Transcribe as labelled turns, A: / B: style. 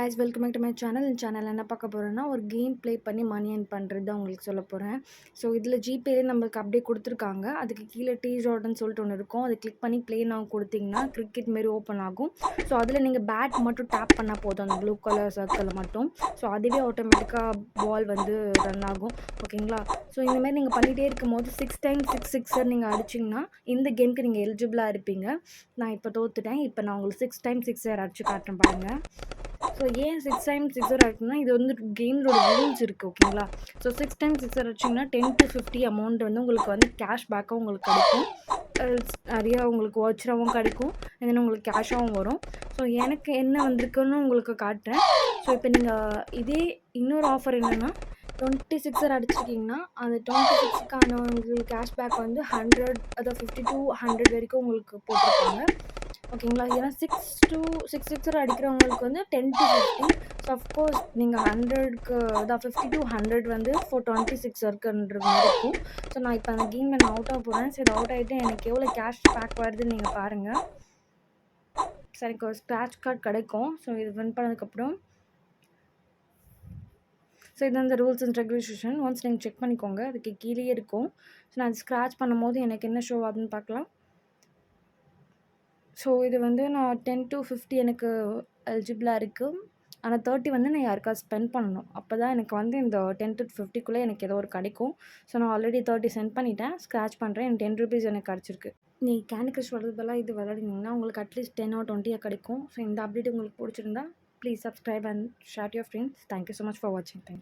A: guys, welcome back to my channel. இந்த channel என்ன பார்க்க போகிறோன்னா ஒரு கேம் ப்ளே பண்ணி மணி ஏர்ன் பண்ணுறது தான் உங்களுக்கு சொல்ல போகிறேன். ஸோ இதில் ஜிபேலே நம்மளுக்கு அப்படியே கொடுத்துருக்காங்க. அதுக்கு கீழே டீ ஜார்டன் சொல்லிட்டு ஒன்று இருக்கும். அதை கிளிக் பண்ணி ப்ளே நான் கொடுத்தீங்கன்னா கிரிக்கெட் மாரி ஓப்பன் ஆகும். ஸோ அதில் நீங்கள் பேட் மட்டும் டேப் பண்ணால் போதும், அந்த ப்ளூ கலர் சர்க்கிளில் மட்டும். ஸோ அதுவே ஆட்டோமேட்டிக்காக பால் வந்து ரன் ஆகும். ஓகேங்களா? ஸோ இந்தமாதிரி நீங்கள் பண்ணிகிட்டே இருக்கும்போது 6 டைம்ஸ் 6 சிக்ஸர் நீங்கள் அடிச்சிங்கன்னா இந்த கேமுக்கு நீங்கள் எலிஜிபிளாக இருப்பீங்க. நான் இப்போ தோத்துட்டேன். இப்போ நான் உங்களுக்கு 6 டைம்ஸ் சிக்ஸர் அடிச்சு காட்டுறேன் பாருங்கள். ஸோ ஏன் 6 டைம்ஸ் சிக்ஸர் அடிக்கணும்னா இது வந்து கேமோட ரூல்ஸ் இருக்குது. ஓகேங்களா? ஸோ 6 டைம்ஸ் சிக்ஸர் அடிச்சிங்கன்னா 10 to 50 அமௌண்ட் வந்து உங்களுக்கு வந்து கேஷ் பேக்காக உங்களுக்கு கிடைக்கும். நிறையா உங்களுக்கு வாட்சராகவும் கிடைக்கும், தென் உங்களுக்கு கேஷாகவும் வரும். ஸோ எனக்கு என்ன வந்திருக்குன்னு உங்களுக்கு காட்டுறேன். ஸோ இப்போ நீங்கள் இதே இன்னொரு ஆஃபர் என்னென்னா 26 அடிச்சிருக்கீங்கன்னா அந்த 26க்கான உங்களுக்கு கேஷ்பேக் வந்து 100, அதாவது 50 to 100 வரைக்கும் உங்களுக்கு போட்டிருப்பாங்க. ஓகேங்களா? ஏன்னா 6 சிக்ஸர் அடிக்கிறவங்களுக்கு வந்து 10 to 50. ஸோ அஃப்கோர்ஸ் நீங்கள் 100க்கு அதான் 50 to 100 வந்து 26 இருக்குன்ற மாதிரி இருக்கும். ஸோ நான் இப்போ அந்த கேமில் நான் அவுட் ஆக போகிறேன். சரி, அவுட் ஆகிட்டு எனக்கு எவ்வளோ கேஷ் பேக் வருதுன்னு நீங்கள் பாருங்கள். சரி, எனக்கு ஒரு ஸ்க்ராட்ச் கார்டு கிடைக்கும். ஸோ இது வின் பண்ணதுக்கப்புறம் ஸோ இது அந்த ரூல்ஸ் அண்ட் ரெகுலேஷன் ஒன்ஸ் நீங்கள் செக் பண்ணிக்கோங்க. அதுக்கு கீழே இருக்கும். ஸோ நான் ஸ்க்ராட்ச் பண்ணும்போது எனக்கு என்ன ஷோ ஆகுதுன்னு பார்க்கலாம். ஸோ இது வந்து நான் 10 to 50 எனக்கு எலிஜிபிளாக இருக்குது. ஆனால் 30 வந்து நான் யாருக்காவது ஸ்பெண்ட் பண்ணணும். அப்போ தான் எனக்கு வந்து இந்த 10 to 50க்குள்ளே எனக்கு ஏதோ ஒரு கிடைக்கும். ஸோ நான் ஆல்ரெடி 30 சென்ட் பண்ணிட்டேன். ஸ்க்ராட்ச் பண்ணுறேன். எனக்கு 10 rupees எனக்கு கிடச்சிருக்கு. நீ கேண்டி கிரஷ் வரதுலாம் இது விளையாடினீங்கன்னா உங்களுக்கு அட்லீஸ்ட் 10 or 20 கிடைக்கும். ஸோ இந்த அப்டேட் உங்களுக்கு பிடிச்சிருந்தா please subscribe and share your friends. Thank you so much for வாட்சிங். தேங்க்